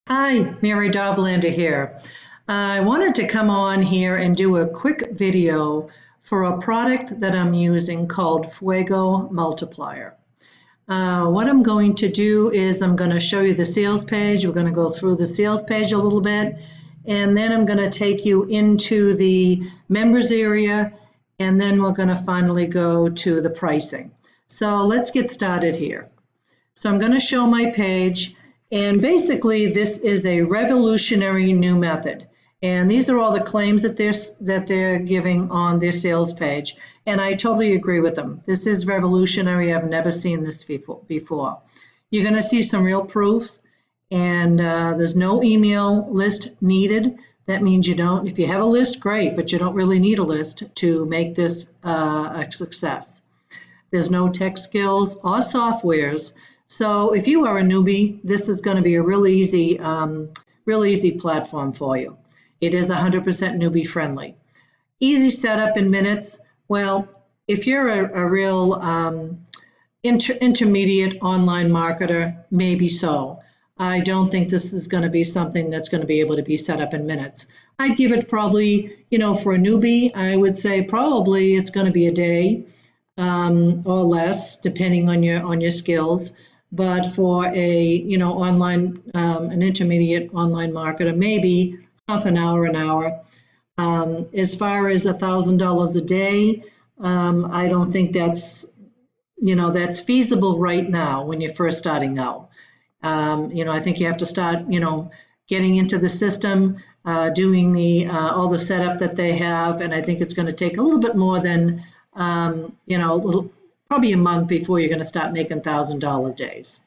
Hi, Mary Doblander here. I wanted to come on here and do a quick video for a product that I'm using called Fuego Multiplier. What I'm going to do is I'm going to show you the sales page. We're going to go through the sales page a little bit, and then I'm going to take you into the members area, and then we're going to finally go to the pricing. So let's get started here. So I'm going to show my page. And basically, this is a revolutionary new method. And these are all the claims that they're giving on their sales page. And I totally agree with them. This is revolutionary. I've never seen this before. You're going to see some real proof. And there's no email list needed. That means you don't, if you have a list, great, but you don't really need a list to make this a success. There's no tech skills or softwares. So if you are a newbie, this is going to be a real easy platform for you. It is 100% newbie friendly. Easy setup in minutes. Well, if you're a real intermediate online marketer, maybe so. I don't think this is going to be something that's going to be able to be set up in minutes. I'd give it probably, for a newbie, I would say probably it's going to be a day or less, depending on your skills. But for a online an intermediate online marketer, maybe half an hour, as far as $1,000 a day, I don't think that's that's feasible right now when you're first starting out. I think you have to start getting into the system, doing the all the setup that they have, and I think it's going to take a little bit more than probably a month before you're going to start making $1,000 days.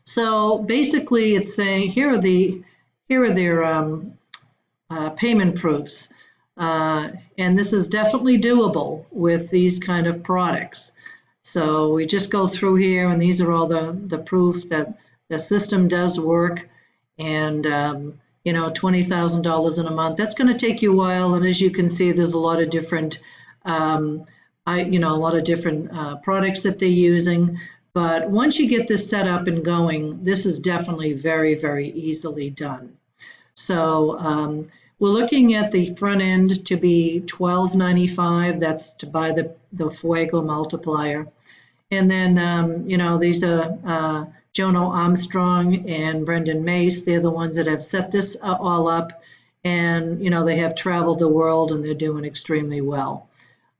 So basically, it's saying here are their payment proofs, and this is definitely doable with these kind of products. So we just go through here, and these are all the proof that the system does work, and $20,000 in a month. That's going to take you a while, and as you can see, there's a lot of different products that they're using. But once you get this set up and going, this is definitely very, very easily done. So we're looking at the front end to be $12.95. That's to buy the Fuego Multiplier. And then, these are Jono Armstrong and Brendan Mace. They're the ones that have set this all up. And, they have traveled the world and they're doing extremely well.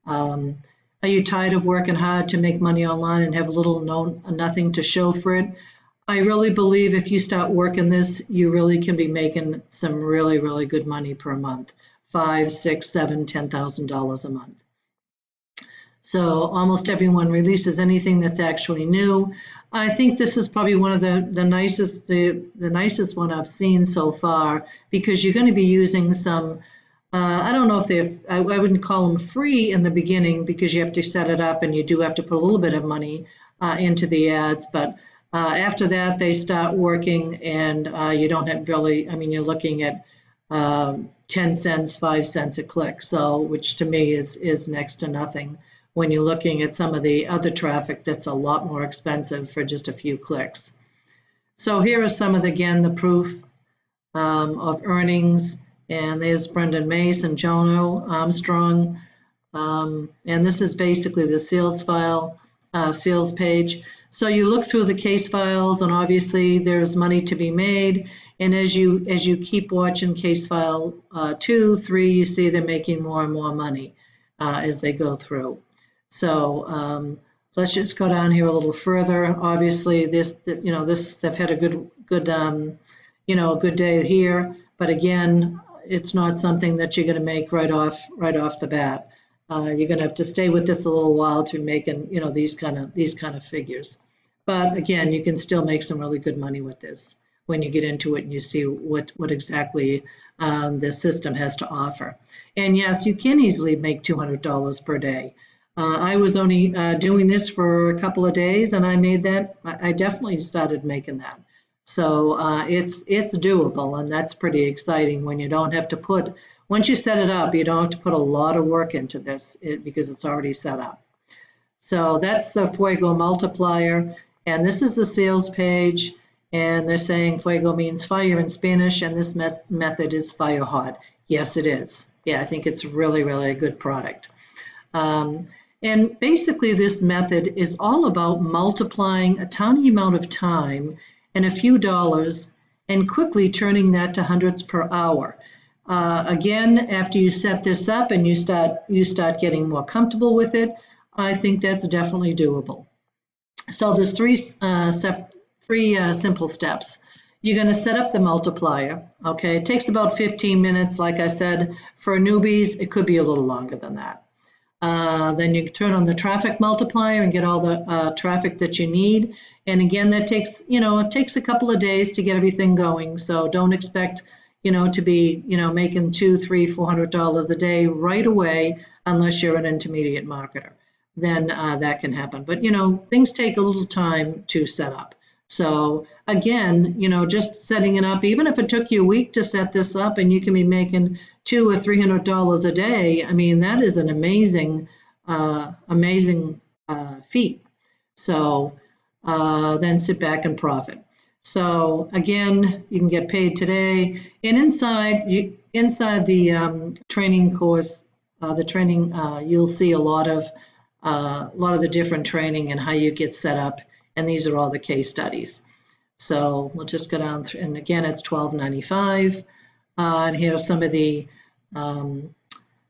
Are you tired of working hard to make money online and have nothing to show for it? I really believe if you start working this, you really can be making some really, really good money per month. $5,000, $6,000, $7,000, $10,000 a month. So almost everyone releases anything that's actually new. I think this is probably one of the nicest one I've seen so far, because you're going to be using some I don't know if I wouldn't call them free in the beginning, because you have to set it up and you do have to put a little bit of money into the ads. But after that, they start working, and you don't have really, you're looking at 10 cents, 5 cents a click. So, which to me is next to nothing when you're looking at some of the other traffic that's a lot more expensive for just a few clicks. So here are some of the proof of earnings. And there's Brendan Mace and Jono Armstrong. And this is basically the sales page. So you look through the case files, and obviously there's money to be made. And as you keep watching case file 2, 3, you see they're making more and more money as they go through. So let's just go down here a little further. Obviously, they've had a good day here. But again, it's not something that you're going to make right off the bat. You're going to have to stay with this a little while to making these kind of figures. But again, you can still make some really good money with this when you get into it and you see what exactly the system has to offer. And yes, you can easily make $200 per day. I was only doing this for a couple of days, and I made that. I definitely started making that. So it's doable, and that's pretty exciting when you don't have to put, once you set it up, you don't have to put a lot of work into this because it's already set up. So that's the Fuego Multiplier, and this is the sales page. And they're saying fuego means fire in Spanish, and this method is fire hot. Yes, it is. Yeah, I think it's really, really a good product. And basically this method is all about multiplying a tiny amount of time and a few dollars and quickly turning that to hundreds per hour. Again, after you set this up and you start getting more comfortable with it, I think that's definitely doable. So there's three simple steps. You're going to set up the multiplier. Okay, it takes about 15 minutes. Like I said, for newbies, it could be a little longer than that. Then you turn on the traffic multiplier and get all the traffic that you need. And again, that takes, it takes a couple of days to get everything going. So don't expect, to be, making $200, $300, $400 a day right away unless you're an intermediate marketer. Then that can happen. But, things take a little time to set up. So again, just setting it up, even if it took you a week to set this up and you can be making $200 or $300 a day, I mean, that is an amazing, amazing feat. So then sit back and profit. So again, you can get paid today. And inside the training course, you'll see a lot of the different training and how you get set up. And these are all the case studies. So we'll just go down through, and again, it's $12.95. And here's some of the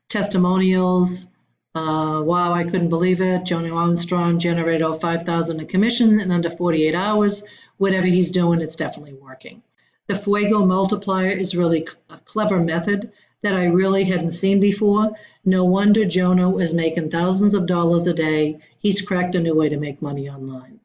testimonials. Wow, I couldn't believe it. Jono Armstrong generated over $5,000 in commission in under 48 hours. Whatever he's doing, it's definitely working. The Fuego Multiplier is really a clever method that I really hadn't seen before. No wonder Jono is making thousands of dollars a day. He's cracked a new way to make money online.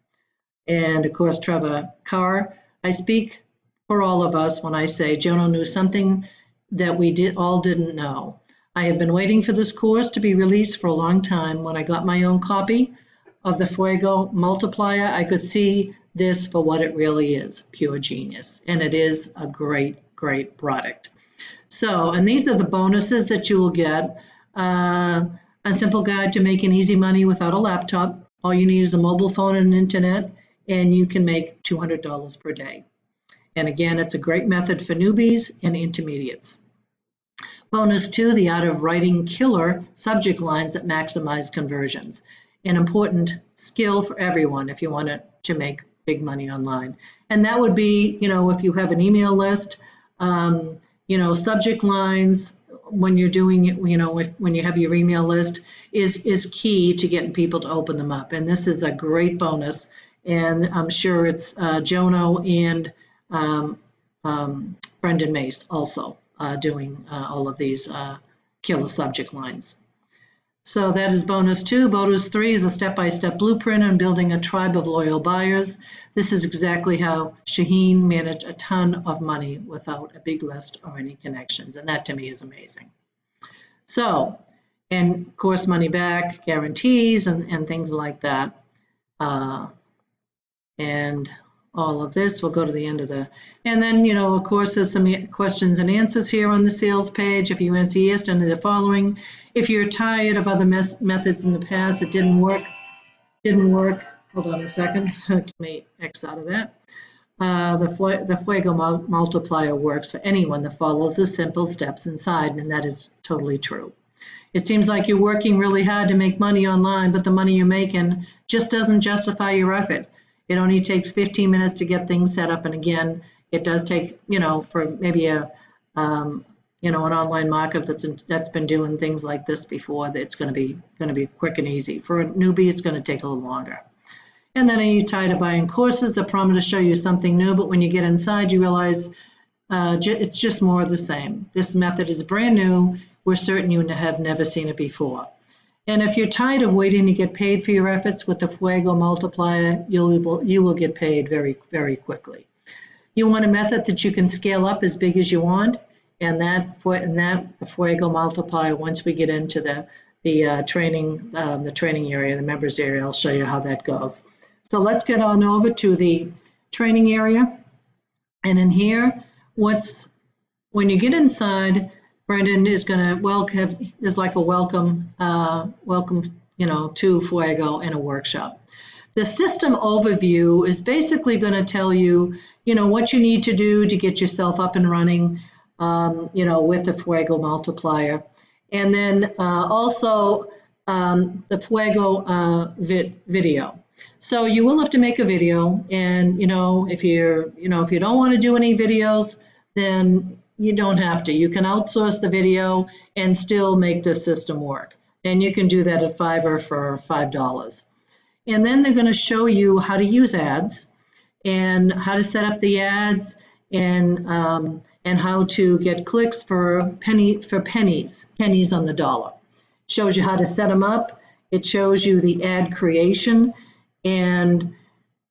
And of course, Trevor Carr, I speak for all of us when I say Jono knew something that we all didn't know. I have been waiting for this course to be released for a long time. When I got my own copy of the Fuego Multiplier, I could see this for what it really is, pure genius. And it is a great, great product. So, and these are the bonuses that you will get. A simple guide to making easy money without a laptop. All you need is a mobile phone and internet, and you can make $200 per day. And again, it's a great method for newbies and intermediates. Bonus 2, the art of writing killer subject lines that maximize conversions. An important skill for everyone if you want to make big money online. And that would be, if you have an email list, subject lines when you're doing it, when you have your email list is key to getting people to open them up. And this is a great bonus. And I'm sure it's Jono and Brendan Mace also doing all of these killer subject lines. So that is bonus 2. Bonus 3 is a step-by-step blueprint on building a tribe of loyal buyers. This is exactly how Shaheen managed a ton of money without a big list or any connections. And that to me is amazing. So, and of course, money back guarantees and things like that. And all of this, we'll go to the end of the, and then, of course, there's some questions and answers here on the sales page. If you answer yes to any of the following, if you're tired of other methods in the past that didn't work, hold on a second, let me X out of that. The Fuego Multiplier works for anyone that follows the simple steps inside, and that is totally true. It seems like you're working really hard to make money online, but the money you're making just doesn't justify your effort. It only takes 15 minutes to get things set up, and again, it does take, for maybe an online market that's been doing things like this before, it's going to be quick and easy. For a newbie, it's going to take a little longer. And then are you tired of buying courses that promise to show you something new, but when you get inside, you realize it's just more of the same. This method is brand new. We're certain you have never seen it before. And if you're tired of waiting to get paid for your efforts with the Fuego Multiplier, you will get paid very, very quickly. You want a method that you can scale up as big as you want, and the Fuego Multiplier, once we get into the training area, the members area, I'll show you how that goes. So let's get on over to the training area. And in here, when you get inside, Brendan is going to there's like a welcome to Fuego and a workshop. The system overview is basically going to tell you, what you need to do to get yourself up and running, with the Fuego Multiplier. And then also the Fuego video. So you will have to make a video, and if you don't want to do any videos, then you don't have to. You can outsource the video and still make the system work. And you can do that at Fiverr for $5. And then they're going to show you how to use ads and how to set up the ads and how to get clicks for pennies on the dollar. It shows you how to set them up. It shows you the ad creation. And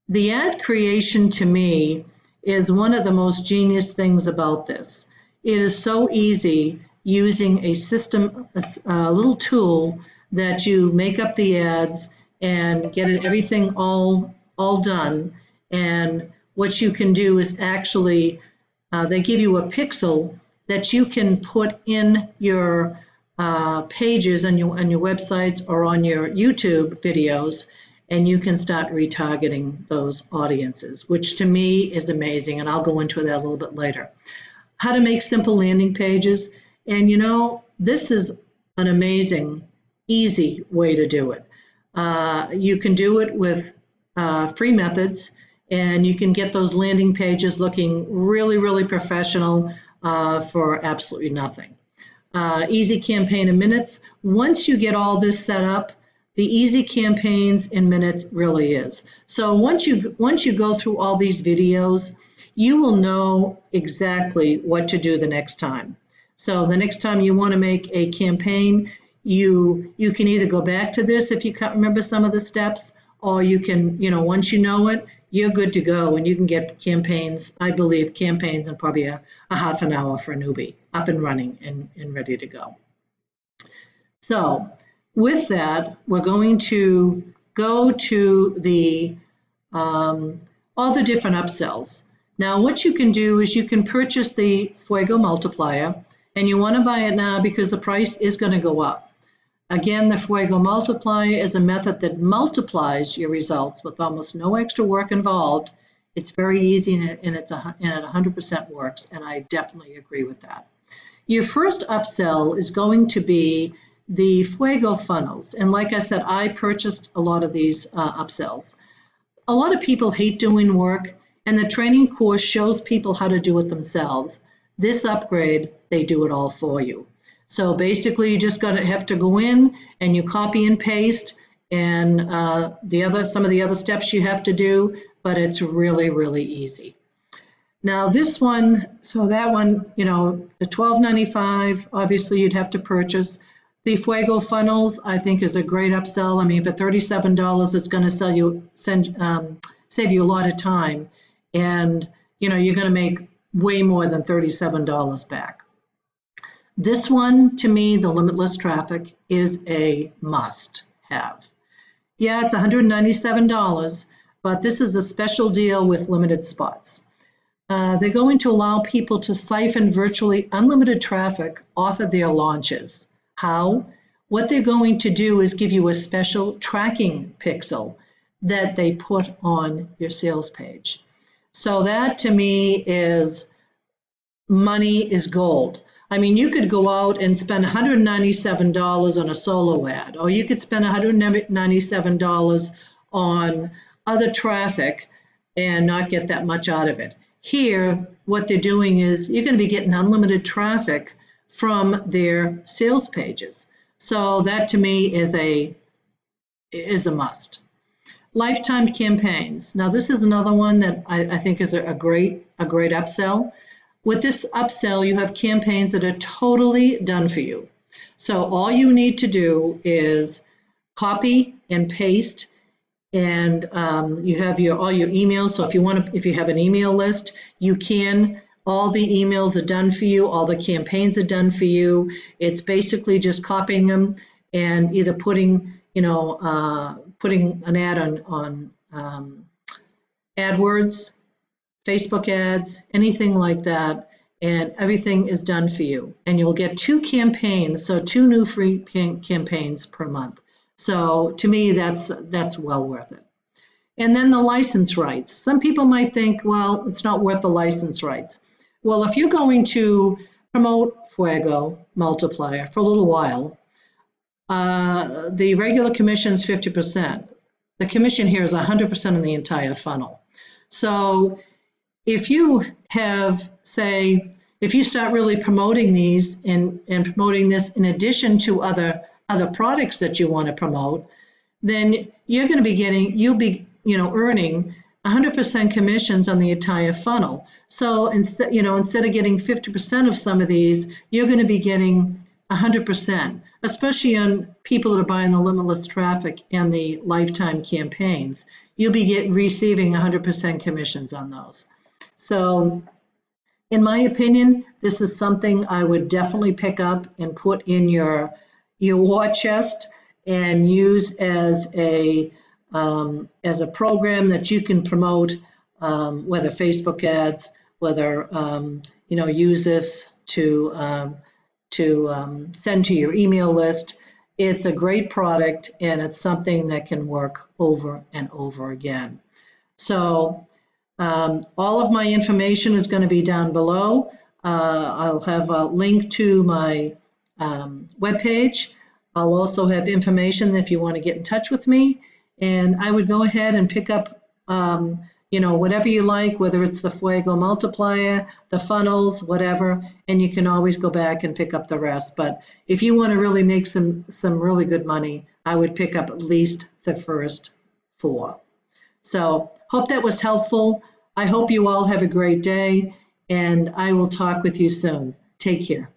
the ad creation, to me, is one of the most genius things about this. It is so easy using a system, a little tool that you make up the ads and get everything all done. And what you can do is actually, they give you a pixel that you can put in your pages on your websites or on your YouTube videos, and you can start retargeting those audiences, which to me is amazing, and I'll go into that a little bit later. How to make simple landing pages, and this is an amazing, easy way to do it. You can do it with free methods, and you can get those landing pages looking really, really professional for absolutely nothing. Easy campaign in minutes. Once you get all this set up, the easy campaigns in minutes really is. So once you go through all these videos, you will know exactly what to do the next time. So the next time you want to make a campaign, you can either go back to this if you can't remember some of the steps, or you can, once you know it, you're good to go, and you can get campaigns, I believe, in probably a half an hour for a newbie, up and running and ready to go. So with that, we're going to go to the all the different upsells. Now, what you can do is you can purchase the Fuego Multiplier, and you want to buy it now because the price is going to go up. Again, the Fuego Multiplier is a method that multiplies your results with almost no extra work involved. It's very easy, and it 100% works, and I definitely agree with that. Your first upsell is going to be the Fuego funnels, and like I said, I purchased a lot of these upsells. A lot of people hate doing work, and the training course shows people how to do it themselves. This upgrade, they do it all for you. So basically, you just have to go in and you copy and paste, and some of the other steps you have to do, but it's really, really easy. Now this one, so that one, the $12.95, obviously you'd have to purchase. The Fuego funnels, I think, is a great upsell. I mean, for $37, it's going to save you a lot of time, and you're going to make way more than $37 back. This one, to me, the limitless traffic, is a must-have. Yeah, it's $197, but this is a special deal with limited spots. They're going to allow people to siphon virtually unlimited traffic off of their launches. How? What they're going to do is give you a special tracking pixel that they put on your sales page. So that, to me, is money is gold. I mean, you could go out and spend $197 on a solo ad, or you could spend $197 on other traffic and not get that much out of it. Here, what they're doing is you're going to be getting unlimited traffic from their sales pages. So that, to me, is a must. Lifetime campaigns. Now, this is another one that I think is a great upsell. With this upsell, you have campaigns that are totally done for you. So all you need to do is copy and paste, and you have all your emails. So if you have an email list, you can. All the emails are done for you. All the campaigns are done for you. It's basically just copying them and either putting an ad on AdWords, Facebook ads, anything like that, and everything is done for you. And you'll get 2 campaigns, so 2 new free campaigns per month. So to me, that's well worth it. And then the license rights. Some people might think, well, it's not worth the license rights. Well, if you're going to promote Fuego Multiplier for a little while, the regular commission is 50%. The commission here is 100% of the entire funnel. So if you have, say, if you start really promoting these and promoting this in addition to other products that you want to promote, then you're going to be you'll be earning 100% commissions on the entire funnel. So instead of getting 50% of some of these, you're going to be getting 100%, especially on people that are buying the limitless traffic and the lifetime campaigns. You'll be receiving 100% commissions on those. So in my opinion, this is something I would definitely pick up and put in your war chest and use as a program that you can promote, whether Facebook ads, whether use this to send to your email list. It's a great product, and it's something that can work over and over again. So all of my information is going to be down below. I'll have a link to my webpage. I'll also have information if you want to get in touch with me. And I would go ahead and pick up, whatever you like, whether it's the Fuego Multiplier, the funnels, whatever, and you can always go back and pick up the rest. But if you want to really make some really good money, I would pick up at least the first 4. So hope that was helpful. I hope you all have a great day, and I will talk with you soon. Take care.